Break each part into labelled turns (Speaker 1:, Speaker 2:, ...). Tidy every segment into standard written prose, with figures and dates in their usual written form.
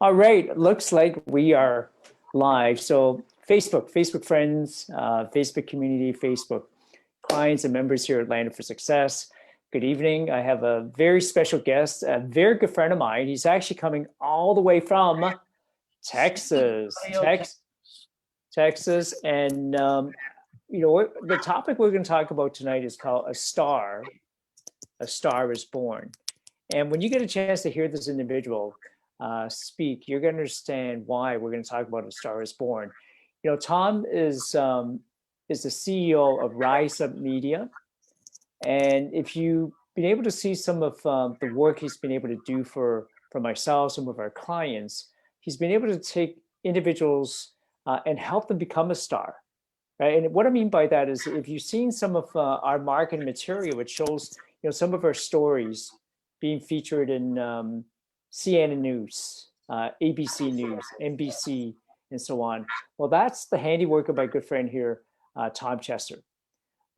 Speaker 1: All right, looks like we are live. So Facebook friends, Facebook community, Facebook clients and members here at Landed for Success. Good evening. I have a very special guest, a very good friend of mine. He's actually coming all the way from Texas, Texas. And the topic we're going to talk about tonight is called A Star is Born. And when you get a chance to hear this individual speak, you're going to understand why we're going to talk about A Star is Born. Tom is the CEO of Rise Up Media. And if you've been able to see some of the work he's been able to do for myself, some of our clients, he's been able to take individuals and help them become a star. Right? And what I mean by that is if you've seen some of our marketing material, it shows some of our stories being featured in CNN News, ABC News, NBC, and so on. Well, that's the handiwork of my good friend here, Tom Chester.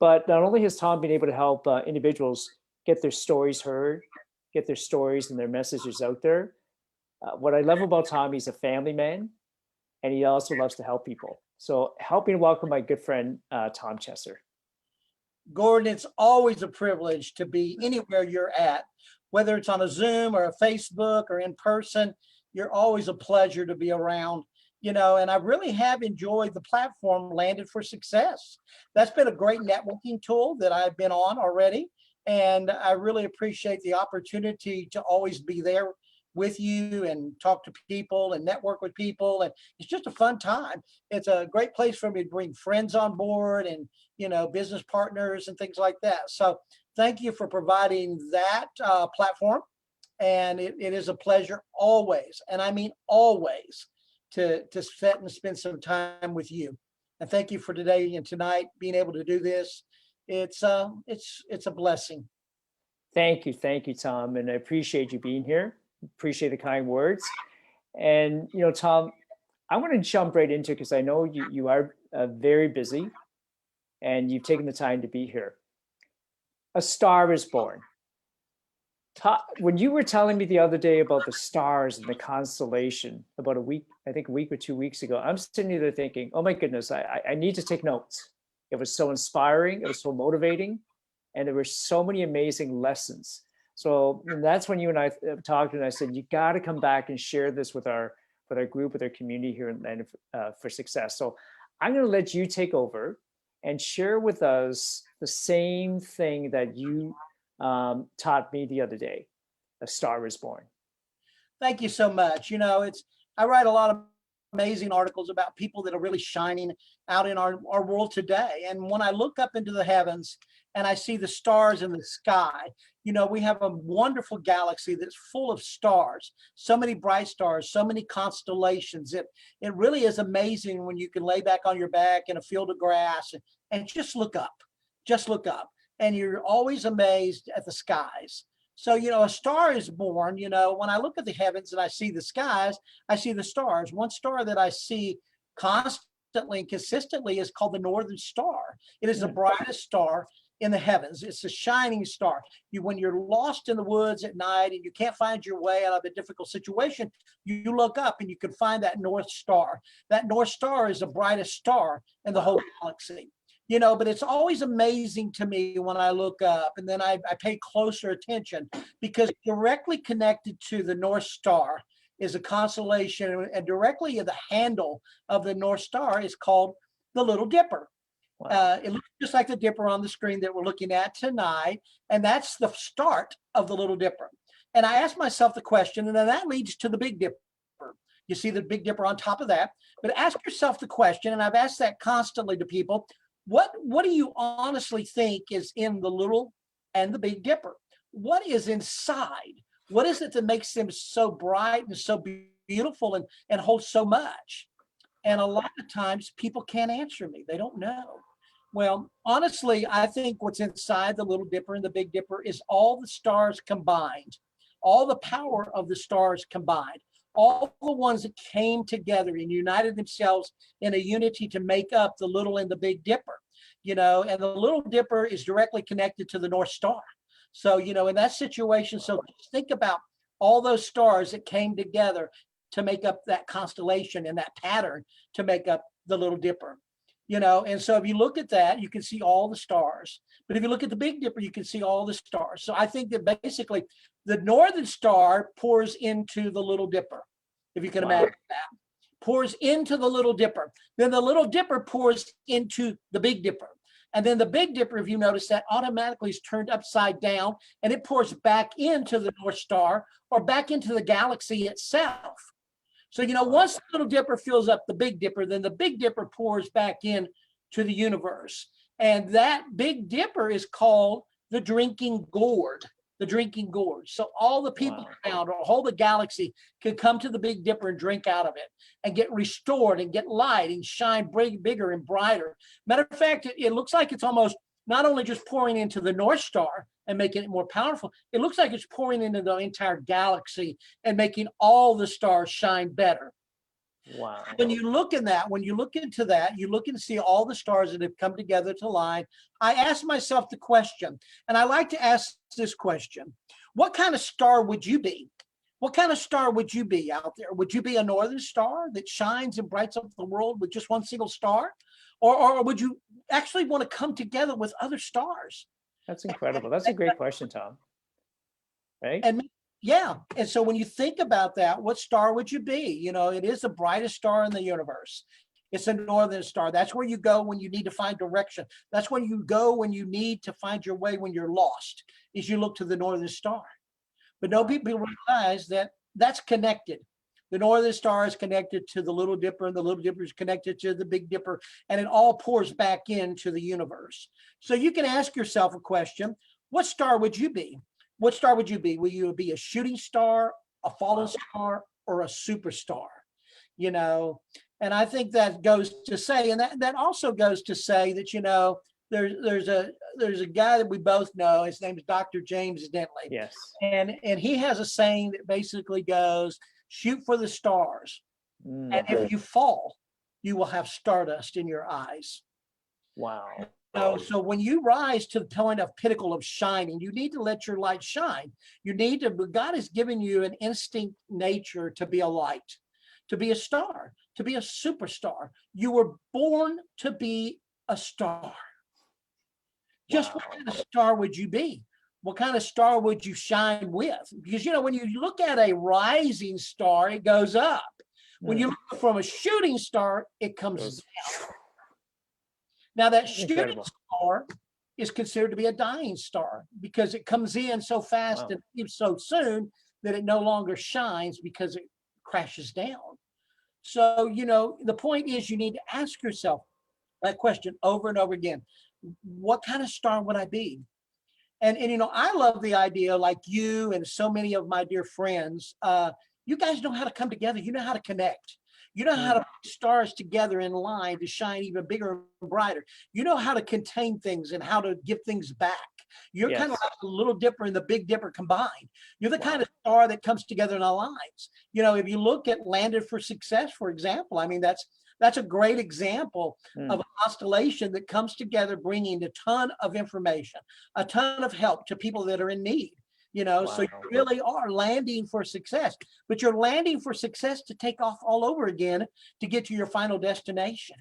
Speaker 1: But not only has Tom been able to help individuals get their stories heard, get their stories and their messages out there, what I love about Tom, he's a family man, and he also loves to help people. So help me welcome my good friend, Tom Chester.
Speaker 2: Gordon, it's always a privilege to be anywhere you're at, whether it's on a Zoom or a Facebook or in person. You're always a pleasure to be around, and I really have enjoyed the platform Landed for Success. That's been a great networking tool that I've been on already. And I really appreciate the opportunity to always be there with you and talk to people and network with people. And it's just a fun time. It's a great place for me to bring friends on board and, business partners and things like that. So thank you for providing that platform. And it is a pleasure always, and I mean always, to sit and spend some time with you. And thank you for today and tonight being able to do this. It's a blessing.
Speaker 1: Thank you, Tom, and I appreciate you being here. Appreciate the kind words. And Tom, I want to jump right into it because I know you are very busy, and you've taken the time to be here. A Star is Born. When you were telling me the other day about the stars and the constellation about a week or 2 weeks ago, I'm sitting there thinking, oh my goodness, I need to take notes. It was so inspiring, it was so motivating, and there were so many amazing lessons. So that's when you and I talked, and I said, you got to come back and share this with our group, with our community here in Landed for Success. So I'm going to let you take over and share with us the same thing that you taught me the other day. A Star is Born.
Speaker 2: Thank you so much. I write a lot of amazing articles about people that are really shining out in our world today. And when I look up into the heavens and I see the stars in the sky, we have a wonderful galaxy that's full of stars, so many bright stars, so many constellations. It really is amazing when you can lay back on your back in a field of grass and just look up, and you're always amazed at the skies. So, a star is born. When I look at the heavens and I see the skies, I see the stars. One star that I see constantly and consistently is called the Northern Star. It is the brightest star in the heavens. It's a shining star. When you're lost in the woods at night and you can't find your way out of a difficult situation, you look up and you can find that North Star. That North Star is the brightest star in the whole galaxy. But it's always amazing to me when I look up, and then I pay closer attention, because directly connected to the North Star is a constellation, and directly the handle of the North Star is called the Little Dipper. Wow. It looks just like the dipper on the screen that we're looking at tonight, and that's the start of the Little Dipper. And I asked myself the question, and then that leads to the Big Dipper. You see the Big Dipper on top of that, but ask yourself the question, and I've asked that constantly to people. What do you honestly think is in the Little and the Big Dipper? What is inside? What is it that makes them so bright and so beautiful and hold so much? And a lot of times people can't answer me. They don't know. Well, honestly, I think what's inside the Little Dipper and the Big Dipper is all the stars combined, all the power of the stars combined. All the ones that came together and united themselves in a unity to make up the Little and the Big Dipper, and the Little Dipper is directly connected to the North Star. So, in that situation, so think about all those stars that came together to make up that constellation and that pattern to make up the Little Dipper. And so if you look at that, you can see all the stars. But if you look at the Big Dipper, you can see all the stars. So I think that basically the Northern Star pours into the Little Dipper, if you can imagine that. Pours into the Little Dipper. Then the Little Dipper pours into the Big Dipper. And then the Big Dipper, if you notice that, automatically is turned upside down and it pours back into the North Star or back into the galaxy itself. So, once the Little Dipper fills up the Big Dipper, then the Big Dipper pours back in to the universe. And that Big Dipper is called the drinking gourd, the drinking gourd. So all the people around or all the galaxy can come to the Big Dipper and drink out of it and get restored and get light and shine bigger and brighter. Matter of fact, it looks like it's almost not only just pouring into the North Star and making it more powerful, it looks like it's pouring into the entire galaxy and making all the stars shine better.
Speaker 1: Wow.
Speaker 2: When you look into that, you look and see all the stars that have come together to line. I ask myself the question, and I like to ask this question: what kind of star would you be? What kind of star would you be out there? Would you be a northern star that shines and brights up the world with just one single star? Or would you actually want to come together with other stars?
Speaker 1: That's incredible. That's a great question, Tom. Right?
Speaker 2: And yeah. And so when you think about that, what star would you be? It is the brightest star in the universe. It's a northern star. That's where you go when you need to find direction. That's when you go when you need to find your way when you're lost, is you look to the northern star. But no people realize that that's connected. The northern star is connected to the Little Dipper, and the Little Dipper is connected to the Big Dipper, and it all pours back into the universe. So you can ask yourself a question: what star would you be? What star would you be? Will you be a shooting star, a fallen star, or a superstar? And I think that goes to say, and that also goes to say that, there's a guy that we both know. His name is Dr. James Dentley.
Speaker 1: Yes.
Speaker 2: And he has a saying that basically goes, shoot for the stars. And if you fall, you will have stardust in your eyes.
Speaker 1: Wow.
Speaker 2: So when you rise to the point of pinnacle of shining, you need to let your light shine. God has given you an instinct nature to be a light, to be a star, to be a superstar. You were born to be a star. Just what kind of star would you be? What kind of star would you shine with? Because, when you look at a rising star, it goes up. When you look from a shooting star, it comes down. Now, that shooting star is considered to be a dying star because it comes in so fast and leaves so soon that it no longer shines because it crashes down. So, the point is you need to ask yourself that question over and over again. What kind of star would I be? And I love the idea, like you and so many of my dear friends, you guys know how to come together. You know how to connect. You know how to put stars together in line to shine even bigger and brighter. You know how to contain things and how to give things back. You're kind of like the Little Dipper and the Big Dipper combined. You're the kind of star that comes together in alliance. If you look at Landed for Success, for example, I mean, that's a great example of a constellation that comes together, bringing a ton of information, a ton of help to people that are in need. So you really are landing for success, but you're landing for success to take off all over again to get to your final destination.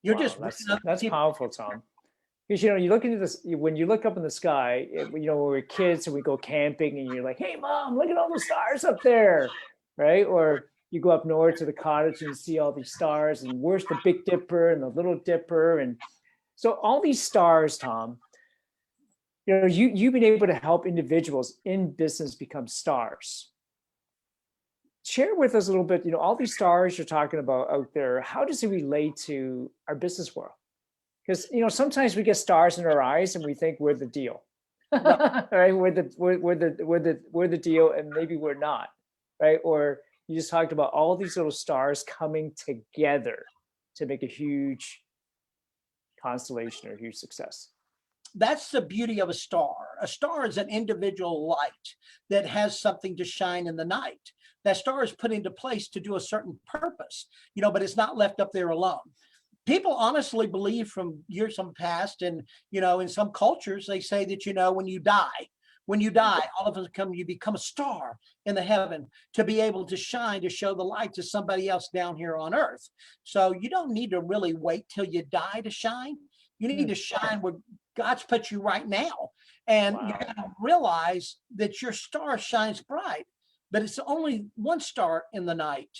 Speaker 2: You're
Speaker 1: that's powerful, Tom. Because you look into this when you look up in the sky. When we're kids and we go camping, and you're like, "Hey, Mom, look at all the stars up there," right? Or you go up north to the cottage and you see all these stars, and where's the Big Dipper and the Little Dipper, and so all these stars, Tom. You've been able to help individuals in business become stars. Share with us a little bit, all these stars you're talking about out there, how does it relate to our business world? Because, sometimes we get stars in our eyes and we think we're the deal, right? We're the deal, and maybe we're not, right? Or you just talked about all these little stars coming together to make a huge constellation or a huge success.
Speaker 2: That's the beauty of a star. A star is an individual light that has something to shine in the night. That star is put into place to do a certain purpose, but it's not left up there alone. People honestly believe from years past, and in some cultures, they say that when you die, When you die, all of us you become a star in the heaven to be able to shine, to show the light to somebody else down here on earth. So you don't need to really wait till you die to shine. You need to shine where God's put you right now. And you got to realize that your star shines bright, but it's only one star in the night.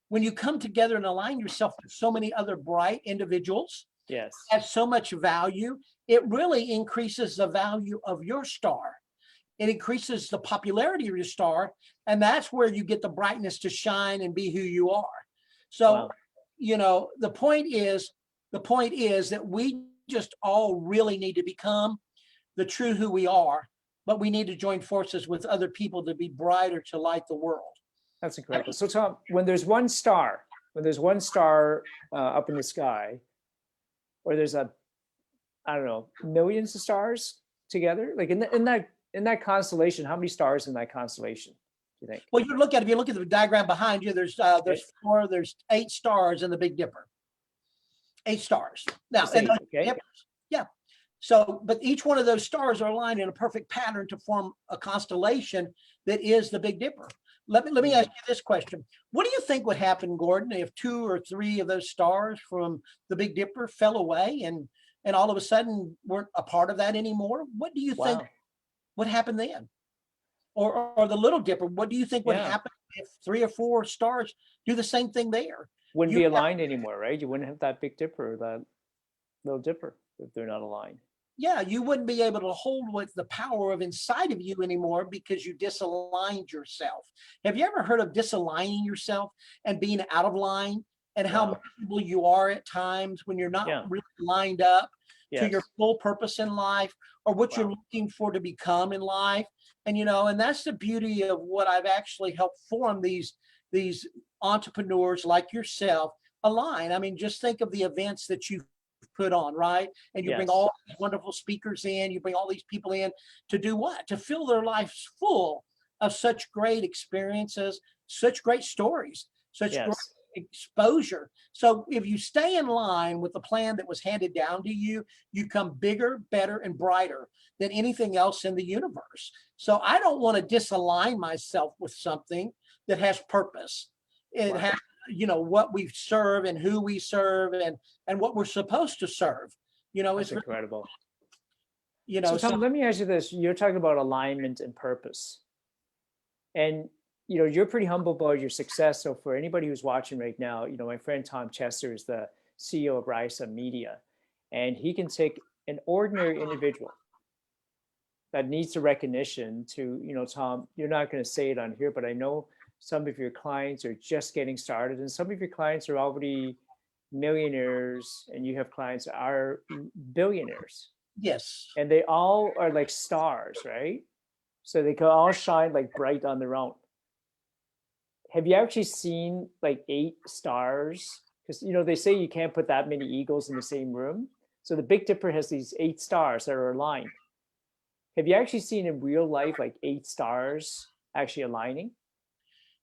Speaker 2: When you come together and align yourself with so many other bright individuals, have so much value, it really increases the value of your star. It increases the popularity of your star, and that's where you get the brightness to shine and be who you are. So, you know, the point is that we just all really need to become the true who we are, but we need to join forces with other people to be brighter, to light the world.
Speaker 1: That's incredible. So Tom, when there's one star up in the sky, or there's I don't know, millions of stars together, like in that constellation, how many stars in that constellation do you think?
Speaker 2: Well, if you look at the diagram behind you, there's 8 stars in the Big Dipper. 8 stars. Now, yeah. So, but each one of those stars are aligned in a perfect pattern to form a constellation that is the Big Dipper. Let me ask you this question. What do you think would happen, Gordon, if 2 or 3 of those stars from the Big Dipper fell away and all of a sudden weren't a part of that anymore? What do you think would happen then? Or the Little Dipper, what do you think would happen if 3 or 4 stars do the same thing there?
Speaker 1: Wouldn't be aligned anymore, right? You wouldn't have that Big Dipper or that Little Dipper if they're not aligned.
Speaker 2: Yeah, you wouldn't be able to hold with the power of inside of you anymore because you disaligned yourself. Have you ever heard of disaligning yourself and being out of line, and how miserable you are at times when you're not really lined up to your full purpose in life, or what you're looking for to become in life? And, you know, and that's the beauty of what I've actually helped form these entrepreneurs like yourself align. I mean, just think of the events that you've put on, right? And you bring all these wonderful speakers in, you bring all these people in to do what? To fill their lives full of such great experiences, such great stories, such great exposure. So if you stay in line with the plan that was handed down to you, you come bigger, better, and brighter than anything else in the universe. So I don't want to disalign myself with something that has purpose. It has, you know, what we serve and who we serve and what we're supposed to serve. You know,
Speaker 1: it's incredible.
Speaker 2: You know,
Speaker 1: so Tom, let me ask you this. You're talking about alignment and purpose. And, you know, you're pretty humble about your success. So for anybody who's watching right now, you know, my friend Tom Chester is the CEO of Risa Media, and he can take an ordinary individual that needs the recognition to, you know, Tom, you're not going to say it on here, but I know some of your clients are just getting started, and some of your clients are already millionaires, and you have clients that are billionaires.
Speaker 2: Yes.
Speaker 1: And they all are like stars, right? So they can all shine like bright on their own. Have you actually seen like 8 stars? Because, you know, they say you can't put that many eagles in the same room. So the Big Dipper has these 8 stars that are aligned. Have you actually seen in real life like 8 stars actually aligning?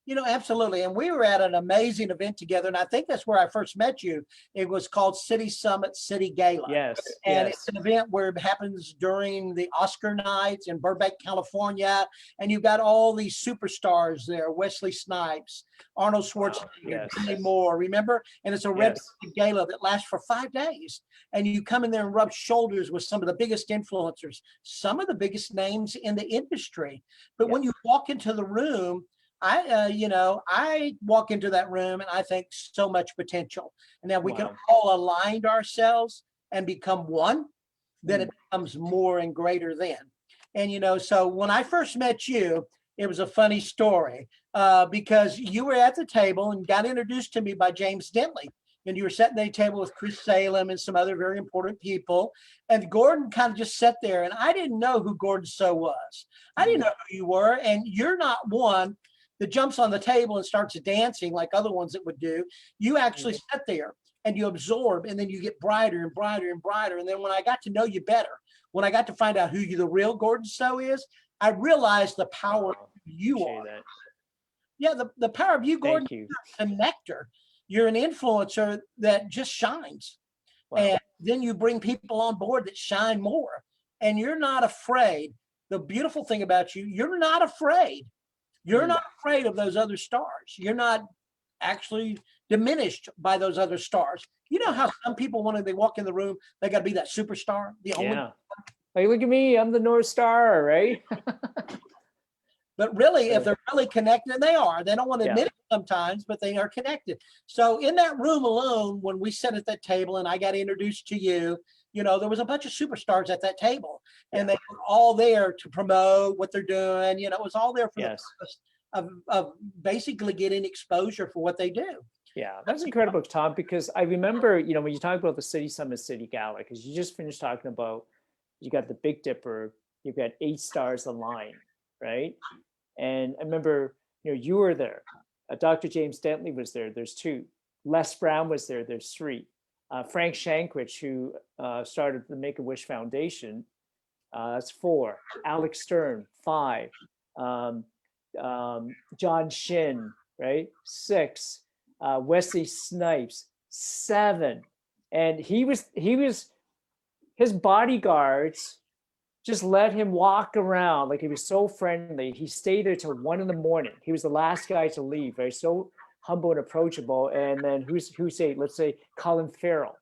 Speaker 2: You know, absolutely. And we were at an amazing event together. And I think that's where I first met you. It was called City Summit City Gala.
Speaker 1: Yes.
Speaker 2: And it's an event where it happens during the Oscar nights in Burbank, California. And you've got all these superstars there, Wesley Snipes, Arnold Schwarzenegger, Demi Moore, remember? And it's a red gala that lasts for 5 days. And you come in there and rub shoulders with some of the biggest influencers, some of the biggest names in the industry. But when you walk into the room, I walk into that room and I think so much potential. And now we can all align ourselves and become one, then it becomes more and greater than. And, you know, so when I first met you, it was a funny story because you were at the table and got introduced to me by James Dentley. And you were sitting at a table with Chris Salem and some other very important people. And Gordon kind of just sat there, and I didn't know who Gordon So was. I didn't know who you were. And you're not one that jumps on the table and starts dancing like other ones that would do. You actually sit there and you absorb, and then you get brighter and brighter and brighter. And then when I got to know you better, when I got to find out who the real Gordon So is, I realized the power you are. That. Yeah, the power of you, Gordon. You're a connector. You're an influencer that just shines. And then you bring people on board that shine more. And you're not afraid the beautiful thing about you, you're not afraid. You're not afraid of those other stars. You're not actually diminished by those other stars. You know how some people, when they walk in the room, they got to be that superstar, the only.
Speaker 1: Yeah. Like, look at me, I'm the North Star, right?
Speaker 2: But really, if they're really connected, and they are, they don't want to
Speaker 1: Yeah.
Speaker 2: admit it sometimes, but they are connected. So in that room alone, when we sat at that table and I got introduced to you, you know, there was a bunch of superstars at that table, and they were all there to promote what they're doing. You know, it was all there for the
Speaker 1: Yes.
Speaker 2: purpose of basically getting exposure for what they do.
Speaker 1: Yeah, that's incredible, Tom, because I remember, you know, when you talk about the City Summit City Gala, because you just finished talking about, you got the Big Dipper, you've got 8 stars aligned, right? And I remember, you know, you were there. Dr. James Dentley was there. There's 2. Les Brown was there. There's 3. Frank Shankwich, who started the Make-A-Wish Foundation, that's 4. Alex Stern, 5. Um, John Shin, right? 6. Wesley Snipes, 7. And his bodyguards just let him walk around like he was so friendly. He stayed there till 1 a.m. He was the last guy to leave, right? So humble and approachable. And then let's say Colin Farrell.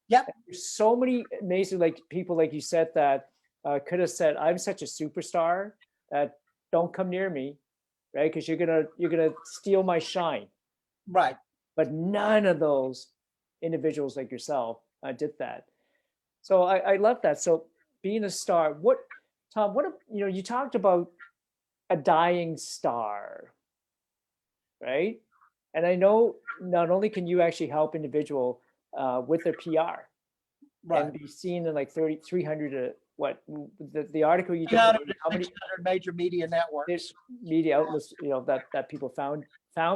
Speaker 2: Yep.
Speaker 1: There's so many amazing like people, like you said, that could have said, I'm such a superstar that don't come near me, right? Because you're gonna steal my shine.
Speaker 2: Right.
Speaker 1: But none of those individuals like yourself did that. So I love that. So being a star, Tom, you know, you talked about a dying star, right? And I know not only can you actually help individual with their PR and be seen in like 300 the article you did, how many
Speaker 2: major media networks,
Speaker 1: media outlets, you know, that people found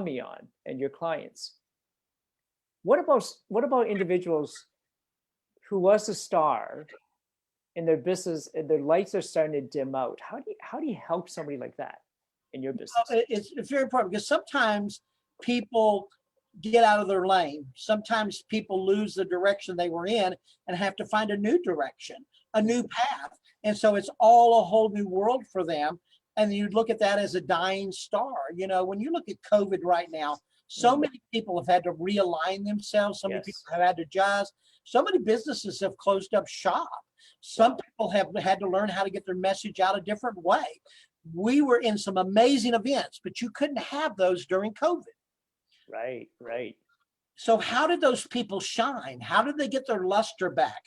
Speaker 1: me on, and your clients. What about individuals who was a star in their business and their lights are starting to dim out? How do you help somebody like that in your business?
Speaker 2: It's very important because sometimes people get out of their lane. Sometimes people lose the direction they were in and have to find a new direction, a new path. And so it's all a whole new world for them. And you look at that as a dying star. You know, when you look at COVID right now, so many people have had to realign themselves. So many people have had to adjust. So many businesses have closed up shop. Some people have had to learn how to get their message out a different way. We were in some amazing events, but you couldn't have those during COVID.
Speaker 1: Right.
Speaker 2: So how did those people shine? How did they get their luster back?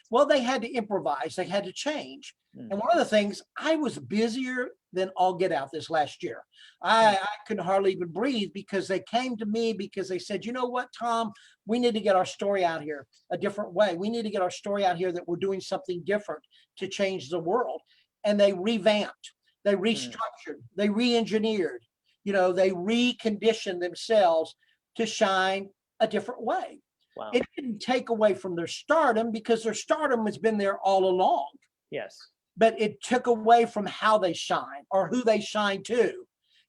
Speaker 2: Well, they had to improvise. They had to change. And one of the things, I was busier than all get out this last year. I couldn't hardly even breathe because they came to me because they said, you know what, Tom, we need to get our story out here a different way. We need to get our story out here that we're doing something different to change the world. And they revamped, they restructured, they re-engineered, you know, they reconditioned themselves to shine a different way.
Speaker 1: Wow.
Speaker 2: It didn't take away from their stardom because their stardom has been there all along.
Speaker 1: Yes.
Speaker 2: But it took away from how they shine or who they shine to.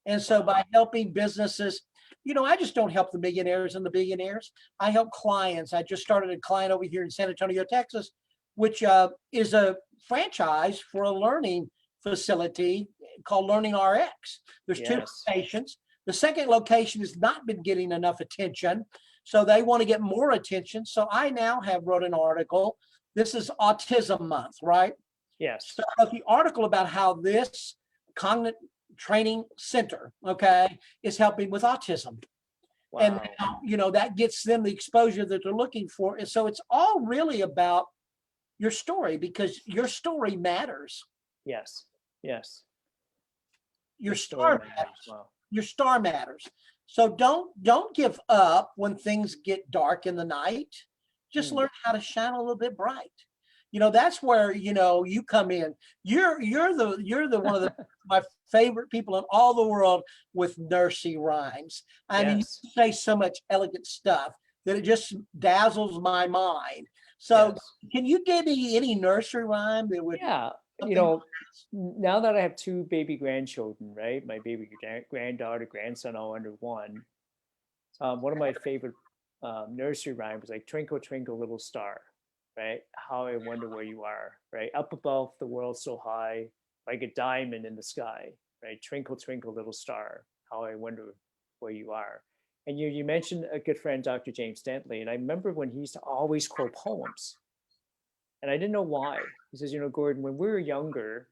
Speaker 2: And so by helping businesses, you know, I just don't help the millionaires and the billionaires. I help clients. I just started a client over here in San Antonio, Texas, which is a franchise for a learning facility called Learning RX. There's 2 locations. The second location has not been getting enough attention. So they want to get more attention. So I now have wrote an article. This is Autism Month, right?
Speaker 1: Yes.
Speaker 2: So I wrote the article about how this cognitive training center, okay, is helping with autism. Wow. And now, you know, that gets them the exposure that they're looking for. And so it's all really about your story because your story matters.
Speaker 1: Yes.
Speaker 2: Your star matters. Wow. Your star matters. So don't give up when things get dark in the night. Just learn how to shine a little bit bright. You know, that's where, you know, you come in. You're the one of my favorite people in all the world with nursery rhymes. I mean, you say so much elegant stuff that it just dazzles my mind. So can you give me any nursery rhyme that would?
Speaker 1: Yeah, you know, now that I have 2 baby grandchildren, right? My baby granddaughter, grandson, all under 1. One of my favorite nursery rhymes was like, twinkle, twinkle, little star, right? How I wonder where you are, right? Up above the world so high, like a diamond in the sky, right? Twinkle, twinkle, little star, how I wonder where you are. And you mentioned a good friend, Dr. James Dentley, and I remember when he used to always quote poems, and I didn't know why. He says, Gordon, when we were younger,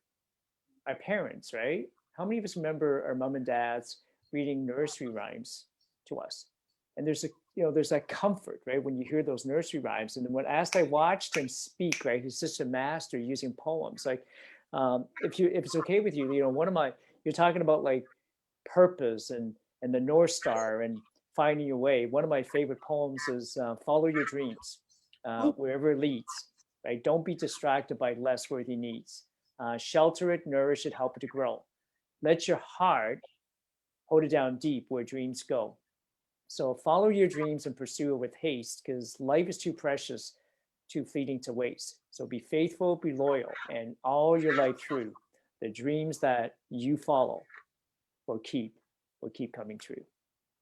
Speaker 1: our parents, right? How many of us remember our mom and dads reading nursery rhymes to us? And there's that comfort, right? When you hear those nursery rhymes. And then as I watched him speak, right, he's such a master using poems. Like, if it's okay with you, you're talking about like purpose and the North Star and finding your way. One of my favorite poems is "Follow Your Dreams, wherever it leads." Right? Don't be distracted by less worthy needs. Shelter it, nourish it, help it to grow. Let your heart hold it down deep where dreams go. So follow your dreams and pursue it with haste, because life is too precious, too fleeting to waste. So be faithful, be loyal, and all your life through, the dreams that you follow will keep coming true.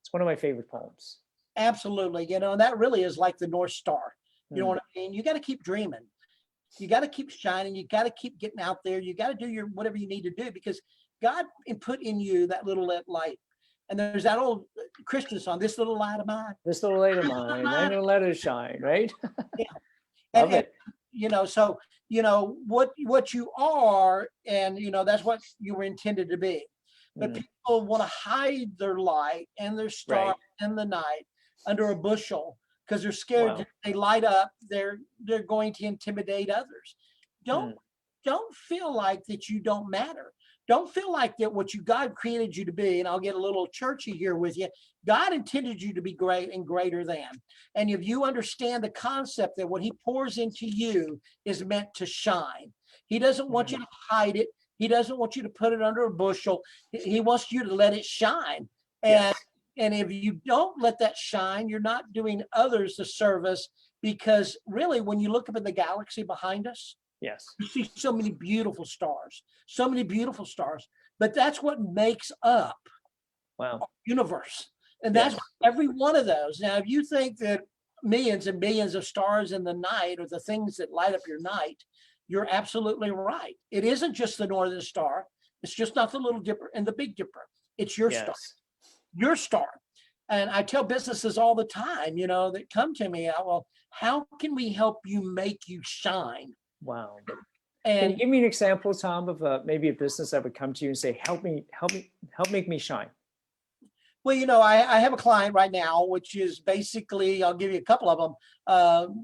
Speaker 1: It's one of my favorite poems.
Speaker 2: Absolutely. And that really is like the North Star. You know what I mean? You got to keep dreaming. You got to keep shining. You got to keep getting out there. You got to do whatever you need to do, because God put in you that little light. And there's that old Christian song, "This little light of mine.
Speaker 1: This little light of mine, I'm gonna let it shine," right?
Speaker 2: Yeah.
Speaker 1: Love it.
Speaker 2: So, what you are, and, that's what you were intended to be. But people want to hide their light and their star in the night under a bushel, because they're scared that if they light up, they're going to intimidate others. Don't feel like that you don't matter. Don't feel like that what God created you to be, and I'll get a little churchy here with you. God intended you to be great and greater than. And if you understand the concept that what he pours into you is meant to shine, he doesn't want you to hide it. He doesn't want you to put it under a bushel. He wants you to let it shine. And if you don't let that shine, you're not doing others a service, because really, when you look up in the galaxy behind us, you see so many beautiful stars, but that's what makes up our universe. And that's every one of those. Now, if you think that millions and billions of stars in the night are the things that light up your night, you're absolutely right. It isn't just the Northern Star. It's just not the Little Dipper and the Big Dipper. It's your star, your star. And I tell businesses all the time, that come to me, well, how can we help you make you shine?
Speaker 1: Wow.
Speaker 2: And
Speaker 1: can you give me an example, Tom, of maybe a business that would come to you and say, help make me shine?
Speaker 2: Well, I have a client right now, which is basically, I'll give you a couple of them.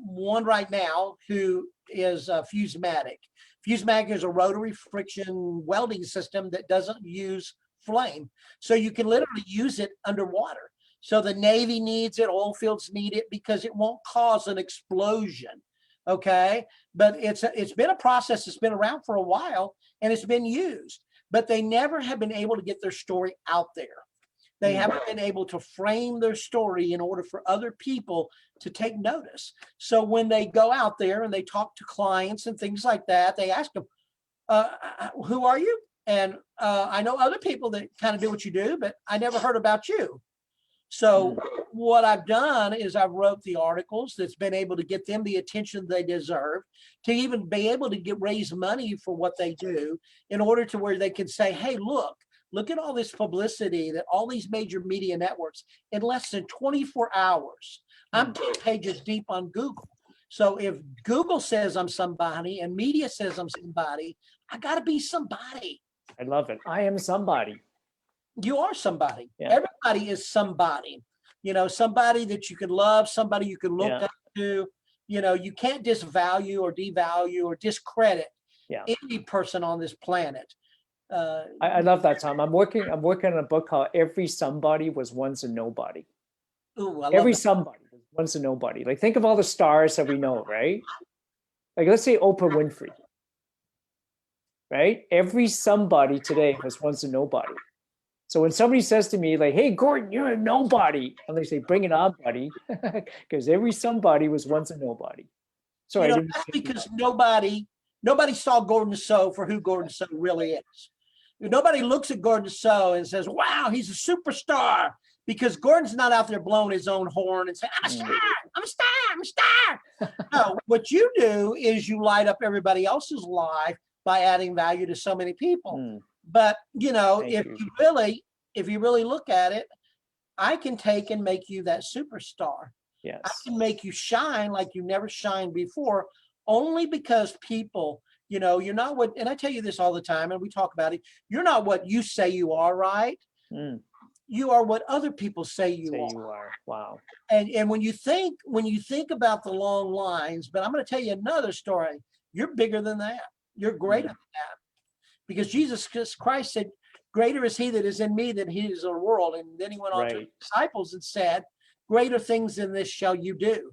Speaker 2: One right now who is Fusematic. Fusematic is a rotary friction welding system that doesn't use flame. So you can literally use it underwater. So the Navy needs it, oil fields need it, because it won't cause an explosion. Okay, but it's been a process that's been around for a while, and it's been used, but they never have been able to get their story out there. They haven't been able to frame their story in order for other people to take notice. So when they go out there and they talk to clients and things like that, they ask them, who are you? And I know other people that kind of do what you do, but I never heard about you. So what I've done is I've wrote the articles that's been able to get them the attention they deserve, to even be able to raise money for what they do, in order to where they can say, hey, look at all this publicity that all these major media networks, in less than 24 hours, I'm 10 pages deep on Google. So if Google says I'm somebody and media says I'm somebody, I got to be somebody.
Speaker 1: I love it. I am somebody.
Speaker 2: You are somebody. Everybody is somebody. Somebody that you can love, somebody you can look up to. You can't disvalue or devalue or discredit any person on this planet.
Speaker 1: I love that, Tom. I'm working on a book called "Every Somebody Was Once a Nobody."
Speaker 2: Ooh, I love
Speaker 1: Every
Speaker 2: that.
Speaker 1: somebody was once a nobody. Like, think of all the stars that we know, right? Like, let's say Oprah Winfrey, right? Every somebody today was once a nobody. So when somebody says to me, like, hey, Gordon, you're a nobody, and they say, bring it on, buddy, because every somebody was once a nobody. Sorry,
Speaker 2: that's because nobody saw Gordon So for who Gordon So really is. Nobody looks at Gordon So and says, wow, he's a superstar, because Gordon's not out there blowing his own horn and saying, I'm a star, I'm a star, I'm a star. No, what you do is you light up everybody else's life by adding value to so many people.
Speaker 1: Mm,
Speaker 2: But, you know,
Speaker 1: thank you.
Speaker 2: if you really look at it, I can take and make you that superstar. I
Speaker 1: Yes.
Speaker 2: can make you shine like you never shined before, only because people, you know, you're not what, and I tell you this all the time, and we talk about it, you're not what you say you are, right?
Speaker 1: Mm,
Speaker 2: You are what other people say you
Speaker 1: say
Speaker 2: are.
Speaker 1: you are. Wow.
Speaker 2: And when you think about the long lines, but I'm going to tell you another story. You're bigger than that. You're greater
Speaker 1: Mm,
Speaker 2: than that, because Jesus Christ said, greater is he that is in me than he is in the world. And then he went on to his
Speaker 1: right.
Speaker 2: disciples and said, greater things than this shall you do.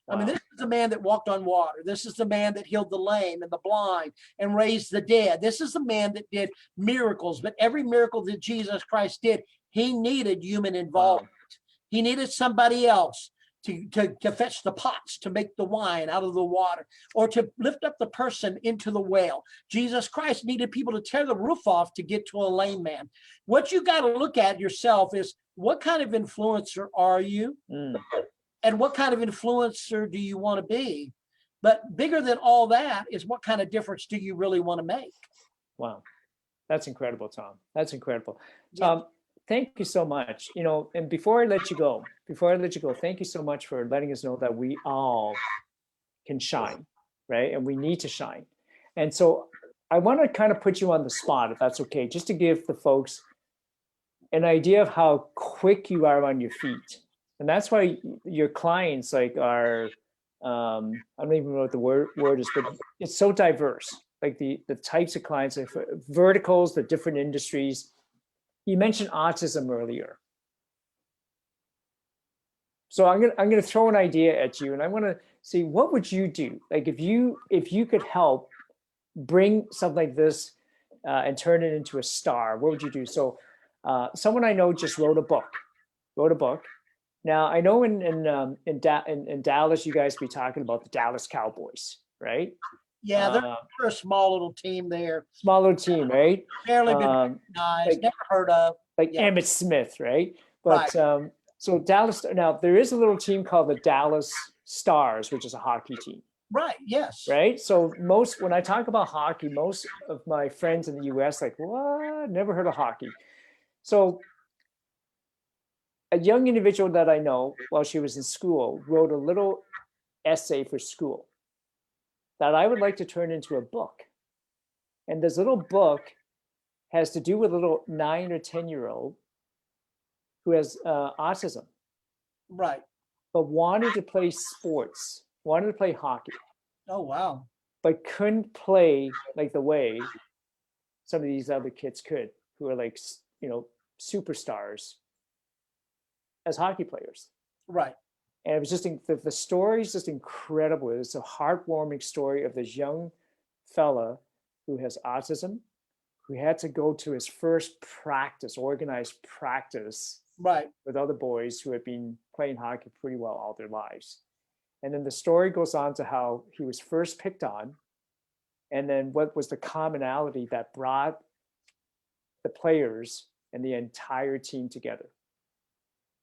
Speaker 2: I mean,
Speaker 1: Wow.
Speaker 2: this is the man that walked on water. This is the man that healed the lame and the blind and raised the dead. This is the man that did miracles. But every miracle that Jesus Christ did, he needed human
Speaker 1: Wow.
Speaker 2: involvement. He needed somebody else to fetch the pots, to make the wine out of the water, or to lift up the person into the well. Jesus Christ needed people to tear the roof off to get to a lame man. What you got to look at yourself is, what kind of influencer are you?
Speaker 1: Mm,
Speaker 2: And what kind of influencer do you want to be? But bigger than all that is, what kind of difference do you really want to make?
Speaker 1: wow. That's incredible, Tom. That's incredible.
Speaker 2: Yeah.
Speaker 1: Tom, thank you so much. You know, and before I let you go, thank you so much for letting us know that we all can shine, right? And we need to shine. And so I want to kind of put you on the spot, if that's okay, just to give the folks an idea of how quick you are on your feet. And that's why your clients like are, I don't even know what the word is, but it's so diverse. Like the types of clients, like verticals, the different industries. You mentioned autism earlier. So I'm gonna throw an idea at you, and I want to see, what would you do? Like if you could help bring something like this and turn it into a star, what would you do? So someone I know just wrote a book. Now I know in Dallas, you guys be talking about the Dallas Cowboys, right?
Speaker 2: Yeah,
Speaker 1: Uh,
Speaker 2: they're a small little team there.
Speaker 1: small little team, right?
Speaker 2: Barely been
Speaker 1: Like
Speaker 2: recognized, never heard of.
Speaker 1: like
Speaker 2: Yeah,
Speaker 1: Emmitt Smith, right?
Speaker 2: right.
Speaker 1: But so Dallas. Now there is a little team called the Dallas Stars, which is a hockey team,
Speaker 2: Right. Yes.
Speaker 1: right? So when I talk about hockey, most of my friends in the U.S. like, what? Never heard of hockey. So a young individual that I know, while she was in school, wrote a little essay for school that I would like to turn into a book. And this little book has to do with a little 9 or 10-year-old who has autism,
Speaker 2: Right.
Speaker 1: but wanted to play sports, wanted to play hockey,
Speaker 2: Oh, wow.
Speaker 1: but couldn't play like the way some of these other kids could, who are like, superstars as hockey players.
Speaker 2: Right.
Speaker 1: And it was just, the story is just incredible. It's a heartwarming story of this young fella who has autism, who had to go to his first practice, organized practice,
Speaker 2: Right.
Speaker 1: with other boys who had been playing hockey pretty well all their lives. And then the story goes on to how he was first picked on, and then what was the commonality that brought the players and the entire team together.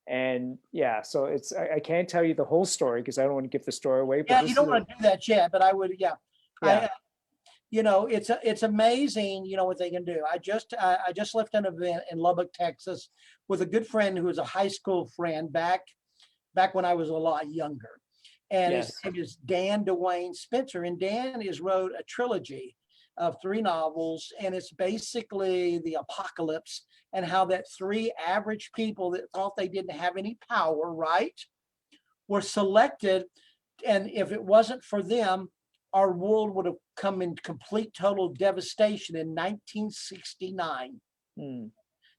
Speaker 1: And yeah, so I can't tell you the whole story because I don't want to give the story away. But
Speaker 2: Yeah, you don't want to do that yet, but I would. Yeah.
Speaker 1: Yeah.
Speaker 2: It's amazing, what they can do. I just left an event in Lubbock, Texas, with a good friend who was a high school friend back when I was a lot younger. And his
Speaker 1: Yes.
Speaker 2: name is Dan Dwayne Spencer. And Dan wrote a trilogy of 3 novels, and it's basically the apocalypse, and how that 3 average people that thought they didn't have any power, right, were selected. And if it wasn't for them, our world would have come in complete total devastation in 1969.
Speaker 1: Hmm.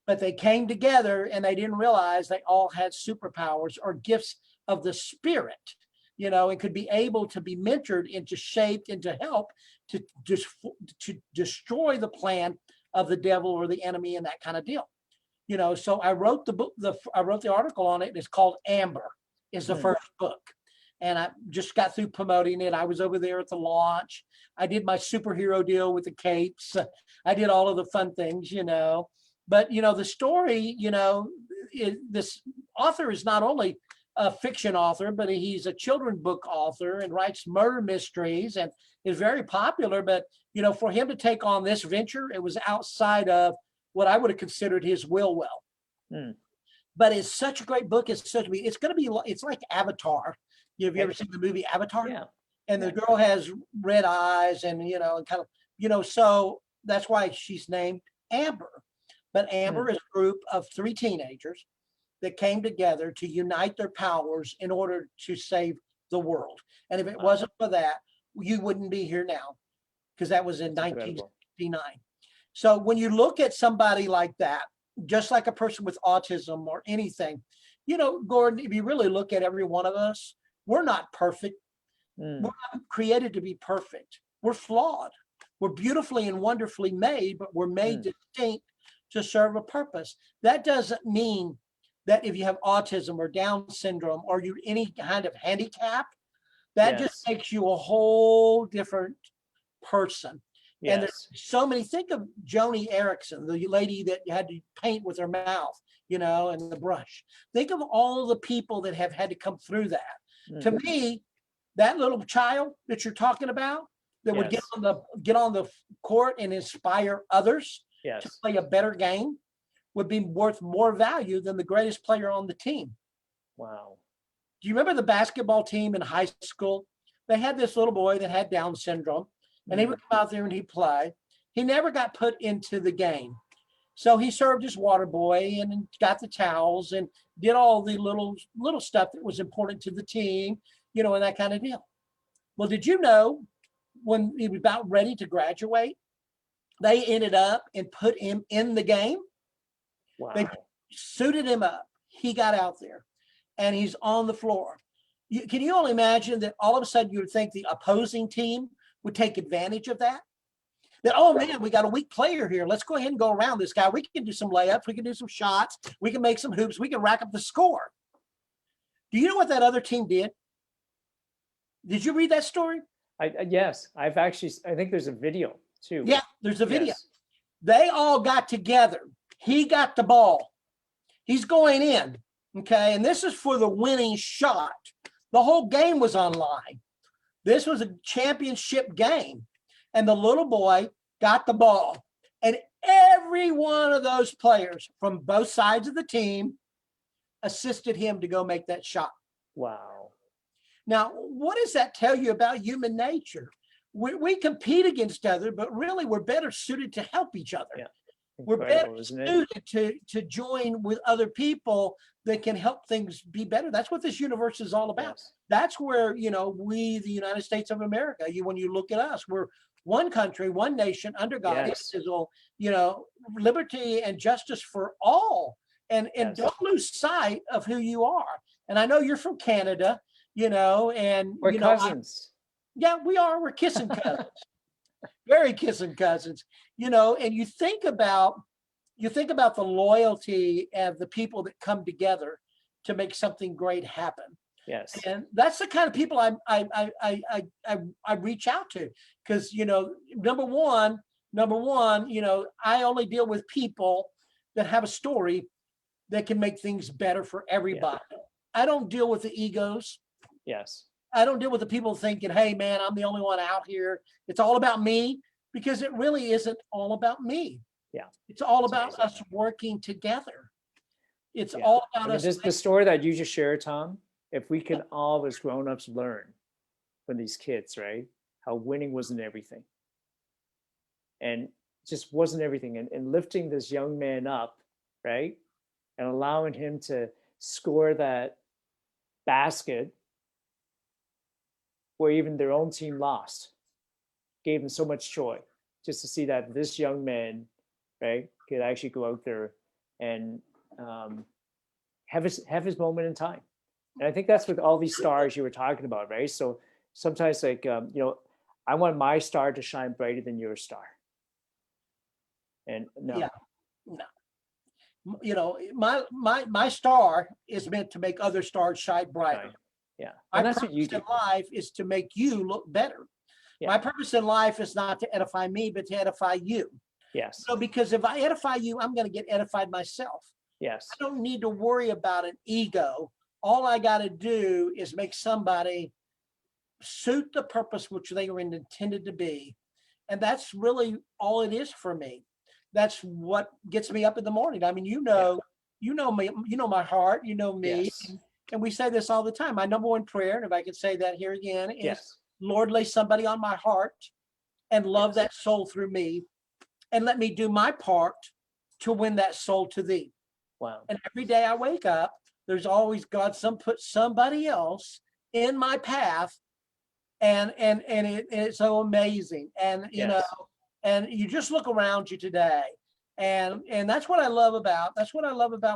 Speaker 2: But they came together, and they didn't realize they all had superpowers or gifts of the spirit, and could be able to be mentored into, shaped into, help to destroy the plan of the devil or the enemy, and that kind of deal. So I wrote the book, I wrote the article on it, and it's called Amber is the first book. And I just got through promoting it. I was over there at the launch. I did my superhero deal with the capes. I did all of the fun things, But, the story, this author is not only a fiction author, but he's a children's book author and writes murder mysteries and is very popular. But, you know, for him to take on this venture, it was outside of what I would have considered his will well.
Speaker 1: Mm.
Speaker 2: But it's such a great book. It's going to be, it's like Avatar. Have you ever seen the movie Avatar?
Speaker 1: Yeah.
Speaker 2: And the girl has red eyes and, you know, and kind of, you know, so that's why she's named Amber. But Amber is a group of 3 teenagers that came together to unite their powers in order to save the world. And if it wasn't for that, you wouldn't be here now, because that was in 1969. So when you look at somebody like that, just like a person with autism or anything, you know, Gordon, if you really look at every one of us, we're not perfect. We're not created to be perfect. We're flawed. We're beautifully and wonderfully made, but we're made distinct to serve a purpose. That doesn't mean that if you have autism or Down syndrome or you any kind of handicap, that just makes you a whole different person. And there's so many. Think of Joni Erickson, the lady that had to paint with her mouth, you know, and the brush. Think of all the people that have had to come through that. To me, that little child that you're talking about that would get on the court and inspire others to play a better game would be worth more value than the greatest player on the team.
Speaker 1: Wow.
Speaker 2: Do you remember the basketball team in high school? They had this little boy that had Down syndrome, and he would come out there and he'd play. He never got put into the game. So he served as water boy and got the towels and did all the little stuff that was important to the team, you know, and that kind of deal. Well, did you know when he was about ready to graduate, they ended up and put him in the game?
Speaker 1: Wow.
Speaker 2: They suited him up. He got out there and he's on the floor. Can you only imagine that all of a sudden you would think the opposing team would take advantage of that? That, oh man, we got a weak player here. Let's go ahead and go around this guy. We can do some layups. We can do some shots. We can make some hoops. We can rack up the score. Do you know what that other team did? Did you read that story?
Speaker 1: Yes, I think there's a video too.
Speaker 2: Yeah, there's a video. They all got together. He got the ball. He's going in, okay? And this is for the winning shot. The whole game was online. This was a championship game. And the little boy got the ball. And every one of those players from both sides of the team assisted him to go make that shot.
Speaker 1: Wow.
Speaker 2: Now, what does that tell you about human nature? We compete against other, but really we're better suited to help each other.
Speaker 1: Yeah.
Speaker 2: We're better suited to join with other people that can help things be better. That's what this universe is all about.
Speaker 1: Yes.
Speaker 2: That's where, you know, we, the United States of America, when you look at us, we're one country, one nation under God, you know, liberty and justice for all. And don't lose sight of who you are. And I know you're from Canada, you know, and
Speaker 1: we're cousins.
Speaker 2: Yeah, we are. We're kissing cousins. Very kissing cousins, you know, and you think about the loyalty of the people that come together to make something great happen.
Speaker 1: Yes.
Speaker 2: And that's the kind of people I reach out to, because, you know, number one, you know, I only deal with people that have a story that can make things better for everybody. Yeah. I don't deal with the egos.
Speaker 1: Yes.
Speaker 2: I don't deal with the people thinking, hey, man, I'm the only one out here. It's all about me, because it really isn't all about me.
Speaker 1: Yeah.
Speaker 2: It's all about us working together. It's all about us.
Speaker 1: The story that you just shared, Tom, if we can all as grown-ups learn from these kids, right? How winning wasn't everything. And just wasn't everything. And lifting this young man up, right? And allowing him to score that basket where even their own team lost, gave them so much joy just to see that this young man, right, could actually go out there and have his moment in time. And I think that's with all these stars you were talking about, right? So sometimes, like, you know, I want my star to shine brighter than your star. And no.
Speaker 2: You know, my star is meant to make other stars shine brighter. Right.
Speaker 1: Yeah. And
Speaker 2: my
Speaker 1: that's what you do.
Speaker 2: purpose in life is to make you look better. Yeah. My purpose in life is not to edify me, but to edify you.
Speaker 1: Yes.
Speaker 2: So because if I edify you, I'm going to get edified myself.
Speaker 1: Yes.
Speaker 2: I don't need to worry about an ego all I got to do is make somebody suit the purpose which they were intended to be. And that's really all it is for me. That's what gets me up in the morning. I mean, you know me, you know my heart, you know me.
Speaker 1: Yes.
Speaker 2: And we say this all the time. My number one prayer, and if I could say that here again, is
Speaker 1: Yes.
Speaker 2: Lord, lay somebody on my heart and love
Speaker 1: Yes.
Speaker 2: that soul through me, and let me do my part to win that soul to thee.
Speaker 1: Wow.
Speaker 2: And every day I wake up, there's always God put somebody else in my path, and it's so amazing. And you know,
Speaker 1: Yes.
Speaker 2: and you just look around you today, and that's what I love about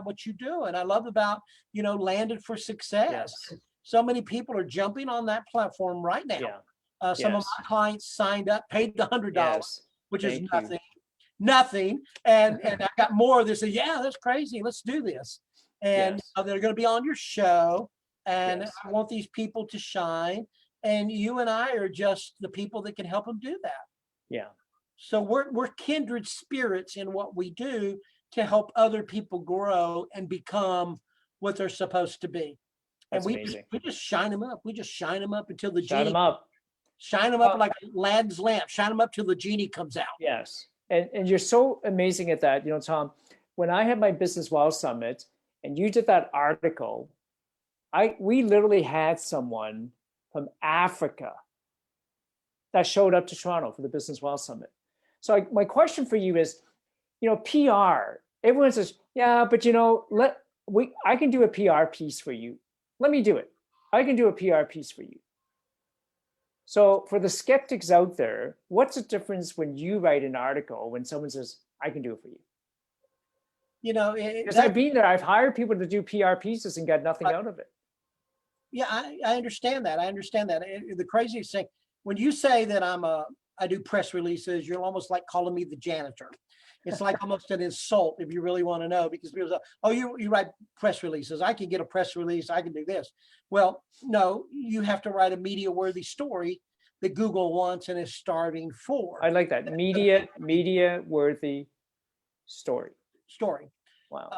Speaker 2: what you do, and I love about, you know, Landed for Success.
Speaker 1: Yes.
Speaker 2: So many people are jumping on that platform right now.
Speaker 1: Yeah.
Speaker 2: Some of
Speaker 1: Yes.
Speaker 2: my clients signed up, paid the $100,
Speaker 1: Yes.
Speaker 2: which is
Speaker 1: Thank you.
Speaker 2: nothing. And I got more of this. Say, yeah, that's crazy. Let's do this. And
Speaker 1: Yes.
Speaker 2: they're going to be on your show. And
Speaker 1: Yes.
Speaker 2: I want these people to shine. And you and I are just the people that can help them do that.
Speaker 1: Yeah.
Speaker 2: So we're kindred spirits in what we do to help other people grow and become what they're supposed to be. And
Speaker 1: That's amazing.
Speaker 2: we just shine them up. We just shine them up until the
Speaker 1: Shut
Speaker 2: genie,
Speaker 1: them up.
Speaker 2: shine them up like Aladdin's lamp, shine them up till the genie comes out.
Speaker 1: Yes. And you're so amazing at that. You know, Tom, when I had my Business Wow Summit and you did that article, we literally had someone from Africa that showed up to Toronto for the Business Wow Summit. So my question for you is, you know, PR, everyone says, yeah, but you know, I can do a PR piece for you. Let me do it. I can do a PR piece for you. So for the skeptics out there, what's the difference when you write an article when someone says, I can do it for you?
Speaker 2: You know,
Speaker 1: because I've been there. I've hired people to do PR pieces and got nothing out of it.
Speaker 2: Yeah, I understand that. I understand that. The craziest thing, when you say that I do press releases, you're almost like calling me the janitor. It's like almost an insult if you really want to know, because people say, oh, you write press releases. I can get a press release. I can do this. Well, no, you have to write a media worthy story that Google wants and is starving for.
Speaker 1: I like that. Media worthy story. Wow.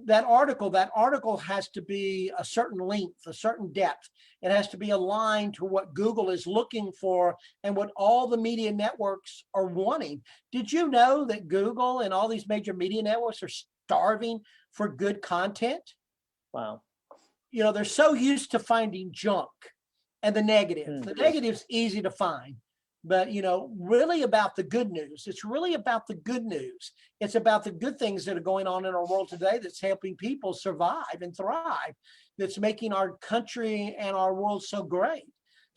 Speaker 2: That article has to be a certain length, a certain depth. It has to be aligned to what Google is looking for and what all the media networks are wanting. Did you know that Google and all these major media networks are starving for good content?
Speaker 1: Wow.
Speaker 2: You know, they're so used to finding junk and the negative. The negative's easy to find. But, you know, really about the good news. It's really about the good news. It's about the good things that are going on in our world today that's helping people survive and thrive, that's making our country and our world so great.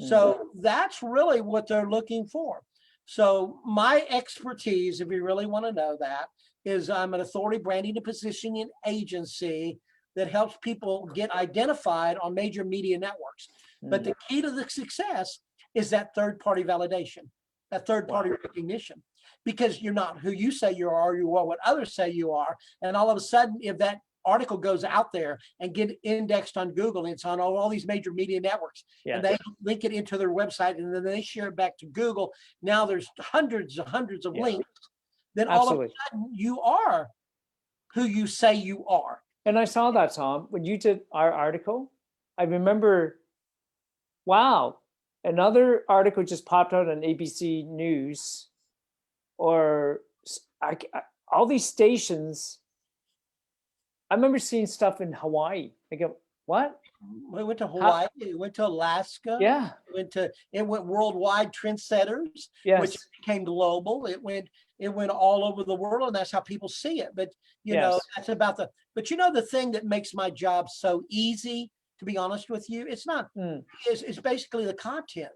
Speaker 2: So that's really what they're looking for. So my expertise, if you really want to know that, is I'm an authority branding and positioning agency that helps people get identified on major media networks. But the key to the success is that third-party validation, that third-party recognition, because you're not who you say you are what others say you are. And all of a sudden, if that article goes out there and get indexed on Google, and it's on all these major media networks, and they link it into their website, and then they share it back to Google. Now there's hundreds of links. Then all of a sudden, you are who you say you are.
Speaker 1: And I saw that, Tom, when you did our article. I remember, wow, another article just popped out on ABC News, or all these stations. I remember seeing stuff in Hawaii. I go, what?
Speaker 2: We went to Hawaii. We went to Alaska.
Speaker 1: Yeah.
Speaker 2: It went worldwide, trendsetters, which became global. It went all over the world, and that's how people see it. But you know, that's about but you know, the thing that makes my job so easy, to be honest with you, it's not. It's basically the content.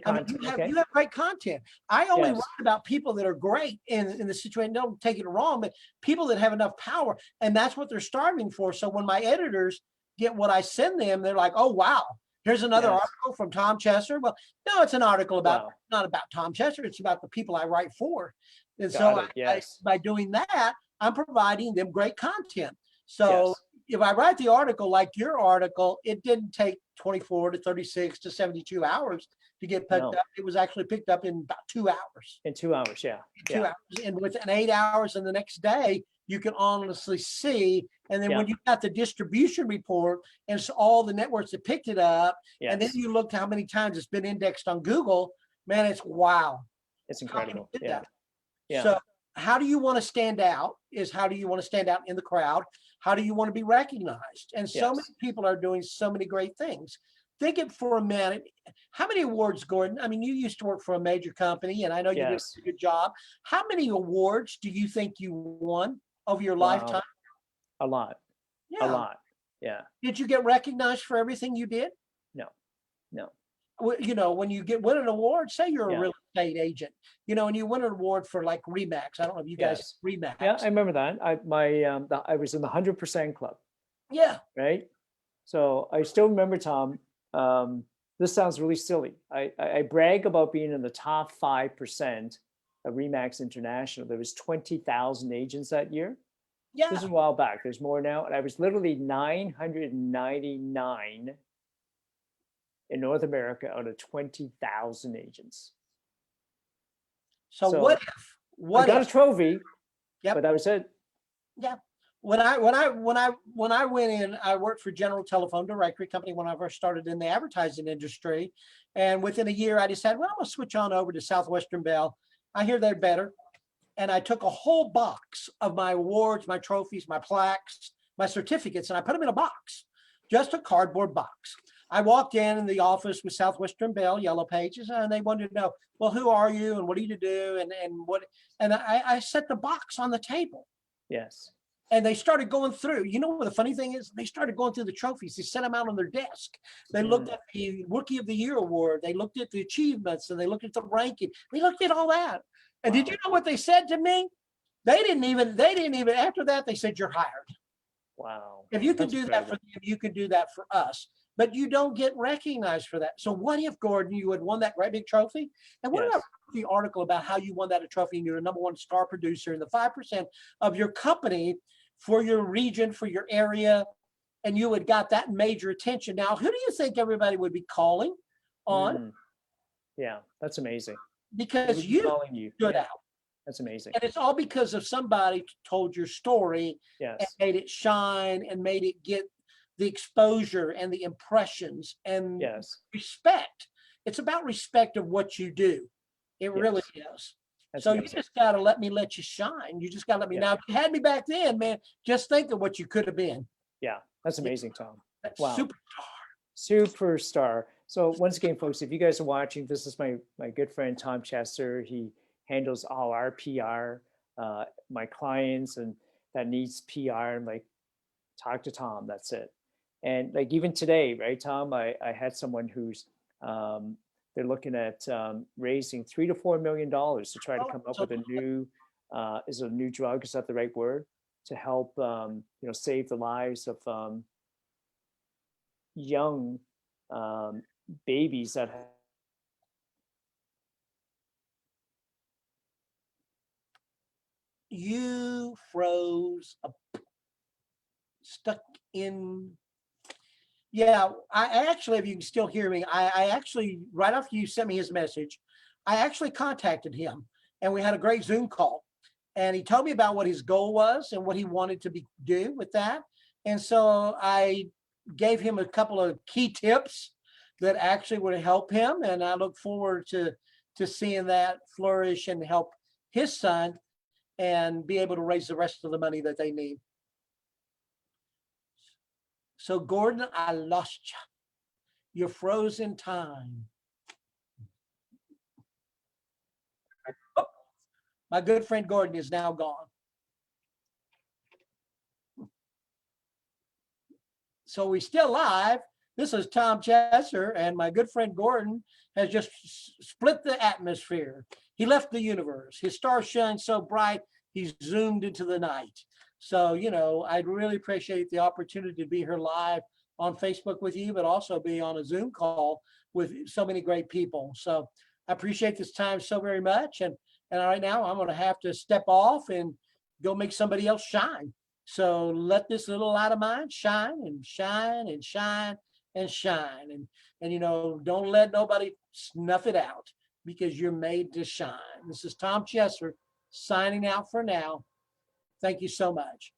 Speaker 2: I mean, you have great content. I only write about people that are great in the situation. Don't take it wrong, but people that have enough power, and that's what they're starving for. So when my editors get what I send them, they're like, "Oh wow, here's another article from Tom Chester." Well, no, it's an article about not about Tom Chester. It's about the people I write for, and by doing that, I'm providing them great content. So if I write the article like your article, it didn't take 24 to 36 to 72 hours to get picked
Speaker 1: No.
Speaker 2: up. It was actually picked up in about 2 hours.
Speaker 1: In 2 hours, yeah.
Speaker 2: 2 hours. And within 8 hours and the next day, you can honestly see. And then when you got the distribution report and it's all the networks that picked it up, and then you looked how many times it's been indexed on Google, man, it's wow.
Speaker 1: It's incredible.
Speaker 2: Yeah. So how do you want to stand out is how do you want to stand out in the crowd? How do you want to be recognized? And so many people are doing so many great things. Think it for a minute. How many awards, Gordon? I mean, you used to work for a major company, and I know you did a good job. How many awards do you think you won over your lifetime?
Speaker 1: A lot. A lot. Yeah.
Speaker 2: Did you get recognized for everything you did?
Speaker 1: No. No.
Speaker 2: You know, when you win an award, say you're a real estate agent, you know, and you win an award for like Remax. I don't know if you guys Remax.
Speaker 1: Yeah, I remember that. I was in the 100% club.
Speaker 2: Yeah.
Speaker 1: Right. So I still remember, Tom. This sounds really silly. I brag about being in the top 5% of Remax International. There was 20,000 agents that year.
Speaker 2: Yeah.
Speaker 1: This is a while back. There's more now. And I was literally 999 in North America out of 20,000 agents.
Speaker 2: So what if
Speaker 1: I got a trophy? But that was it.
Speaker 2: Yeah. When I went in, I worked for General Telephone Directory Company when I first started in the advertising industry, and within a year, I decided, well, I'm gonna switch on over to Southwestern Bell. I hear they're better, and I took a whole box of my awards, my trophies, my plaques, my certificates, and I put them in a box, just a cardboard box. I walked in the office with Southwestern Bell, Yellow Pages, and they wanted to know, well, who are you and what do you do and what? And I set the box on the table.
Speaker 1: Yes.
Speaker 2: And they started going through. You know what the funny thing is? They started going through the trophies. They set them out on their desk. They looked at the Rookie of the Year award. They looked at the achievements, and they looked at the ranking. They looked at all that. And did you know what they said to me? They didn't even. After that, they said, "You're hired."
Speaker 1: Wow.
Speaker 2: If you can do that for them, you can do that for us. But you don't get recognized for that. So what if, Gordon, you had won that great big trophy? And what about the article about how you won that trophy and you're a #1 star producer in the 5% of your company for your region, for your area, and you had got that major attention? Now, who do you think everybody would be calling on?
Speaker 1: Yeah, that's amazing.
Speaker 2: Because you stood out.
Speaker 1: That's amazing.
Speaker 2: And it's all because of somebody told your story and made it shine and made it get the exposure and the impressions and respect. It's about respect of what you do. It really is. That's amazing. You just got to let you shine. You just got to let me. Now, if you had me back then, man, just think of what you could have been.
Speaker 1: Yeah, that's amazing, Tom.
Speaker 2: Wow.
Speaker 1: Superstar. So once again, folks, if you guys are watching, this is my good friend, Tom Chester. He handles all our PR, my clients, and that needs PR. I'm like, talk to Tom, that's it. And like even today, right, Tom, I had someone who's, they're looking at raising $3 to $4 million to try to come up with a new, is a new drug, is that the right word? To help, save the lives of young babies that have.
Speaker 2: You froze up, stuck in. Yeah, I actually, if you can still hear me, I actually, right after you sent me his message, I actually contacted him and we had a great Zoom call. And he told me about what his goal was and what he wanted to do with that. And so I gave him a couple of key tips that actually would help him. And I look forward to seeing that flourish and help his son and be able to raise the rest of the money that they need. So Gordon, I lost you. You're frozen time. Oh, my good friend Gordon is now gone. So we're still live. This is Tom Chester, and my good friend Gordon has just split the atmosphere. He left the universe. His star shines so bright, he's zoomed into the night. So, I'd really appreciate the opportunity to be here live on Facebook with you, but also be on a Zoom call with so many great people. So I appreciate this time so very much. And right now I'm going to have to step off and go make somebody else shine. So let this little light of mine shine and shine and shine and shine. And you know, don't let nobody snuff it out, because you're made to shine. This is Tom Chesser signing out for now. Thank you so much.